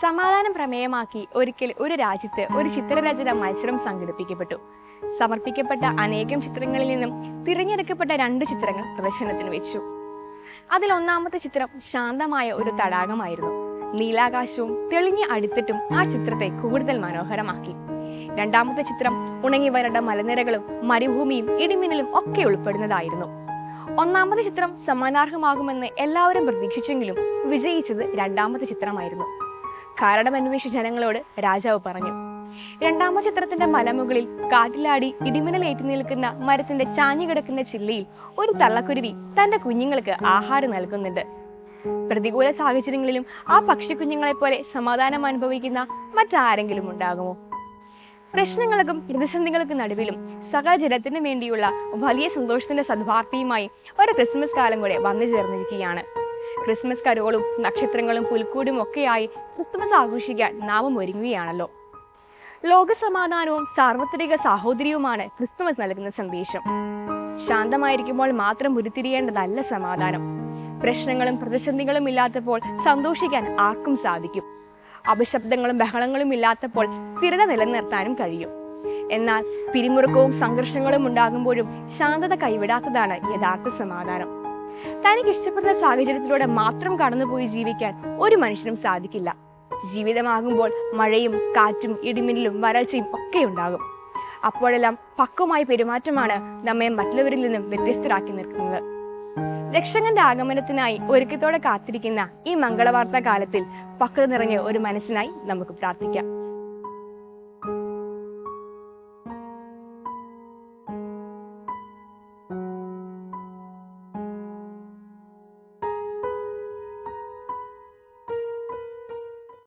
സമാധാനം പ്രമേയമാക്കി ഒരിക്കൽ ഒരു രാജ്യത്ത് ഒരു ചിത്രരചന മത്സരം സംഘടിപ്പിക്കപ്പെട്ടു. സമർപ്പിക്കപ്പെട്ട അനേകം ചിത്രങ്ങളിൽ നിന്നും തിരഞ്ഞെടുക്കപ്പെട്ട 2 ചിത്രങ്ങൾ പ്രദർശനത്തിന് വെച്ചു. അതിൽ ഒന്നാമത്തെ ചിത്രം ശാന്തമായ ഒരു തടാകമായിരുന്നു. നീലാകാശവും തെളിഞ്ഞ അടിത്തട്ടും ആ ചിത്രത്തെ കൂടുതൽ മനോഹരമാക്കി. രണ്ടാമത്തെ ചിത്രം ഉണങ്ങി വരണ്ട മലനിരകളും മരുഭൂമിയും ഇടിമിന്നലും ഒക്കെ ഉൾപ്പെടുന്നതായിരുന്നു. ഒന്നാമത്തെ ചിത്രം സമ്മാനാർഹമാകുമെന്ന് എല്ലാവരും പ്രതീക്ഷിച്ചെങ്കിലും വിജയിച്ചത് രണ്ടാമത്തെ ചിത്രമായിരുന്നു. കാരണമന്വേഷിച്ച ജനങ്ങളോട് രാജാവ് പറഞ്ഞു. രണ്ടാമത്തെ ചിത്രത്തിന്റെ മലമുകളിൽ കാറ്റിലാടി ഇടിമിന്നലേറ്റി നിൽക്കുന്ന മരത്തിന്റെ ചാഞ്ഞു കിടക്കുന്ന ചില്ലയിൽ ഒരു തള്ളക്കുരുവി തന്റെ കുഞ്ഞുങ്ങൾക്ക് ആഹാരം നൽകുന്നുണ്ട്. പ്രതികൂല സാഹചര്യങ്ങളിലും ആ പക്ഷിക്കുഞ്ഞുങ്ങളെ പോലെ സമാധാനം അനുഭവിക്കുന്ന മറ്റാരെങ്കിലും ഉണ്ടാകുമോ? പ്രശ്നങ്ങൾക്കും പ്രതിസന്ധികൾക്കും നടുവിലും സകല ജനത്തിനു വേണ്ടിയുള്ള വലിയ സന്തോഷത്തിന്റെ സദ്വാർത്തയുമായി ഒരു ക്രിസ്മസ് കാലം കൂടെ വന്നു ചേർന്നിരിക്കുകയാണ്. ക്രിസ്മസ് കരോളും നക്ഷത്രങ്ങളും പുൽക്കൂടും ഒക്കെയായി ക്രിസ്മസ് ആഘോഷിക്കാൻ നാമും ഒരുങ്ങുകയാണല്ലോ. ലോകസമാധാനവും സാർവത്രിക സാഹോദര്യവുമാണ് ക്രിസ്മസ് നൽകുന്ന സന്ദേശം. ശാന്തമായിരിക്കുമ്പോൾ മാത്രം ഉരുത്തിരിയേണ്ടതല്ല സമാധാനം. പ്രശ്നങ്ങളും പ്രതിസന്ധികളും ഇല്ലാത്തപ്പോൾ സന്തോഷിക്കാൻ ആർക്കും സാധിക്കും. അപശബ്ദങ്ങളും ബഹളങ്ങളും ഇല്ലാത്തപ്പോൾ സ്ഥിരത നിലനിർത്താനും കഴിയും. എന്നാൽ പിരിമുറുക്കവും സംഘർഷങ്ങളും ഉണ്ടാകുമ്പോഴും ശാന്തത കൈവിടാത്തതാണ് യഥാർത്ഥ സമാധാനം. തനിക്ക് ഇഷ്ടപ്പെടുന്ന സാഹചര്യത്തിലൂടെ മാത്രം കടന്നുപോയി ജീവിക്കാൻ ഒരു മനുഷ്യനും സാധിക്കില്ല. ജീവിതമാകുമ്പോൾ മഴയും കാറ്റും ഇടിമിന്നലും വരൾച്ചയും ഒക്കെ ഉണ്ടാകും. അപ്പോഴെല്ലാം പക്വമായ പെരുമാറ്റമാണ് നമ്മെ മറ്റുള്ളവരിൽ നിന്നും വ്യത്യസ്തരാക്കി നിർത്തുന്നത്. രക്ഷകന്റെ ആഗമനത്തിനായി ഒരുക്കത്തോടെ കാത്തിരിക്കുന്ന ഈ മംഗളവാർത്താ കാലത്തിൽ പക്വത നിറഞ്ഞ ഒരു മനസ്സിനായി നമുക്ക് പ്രാർത്ഥിക്കാം.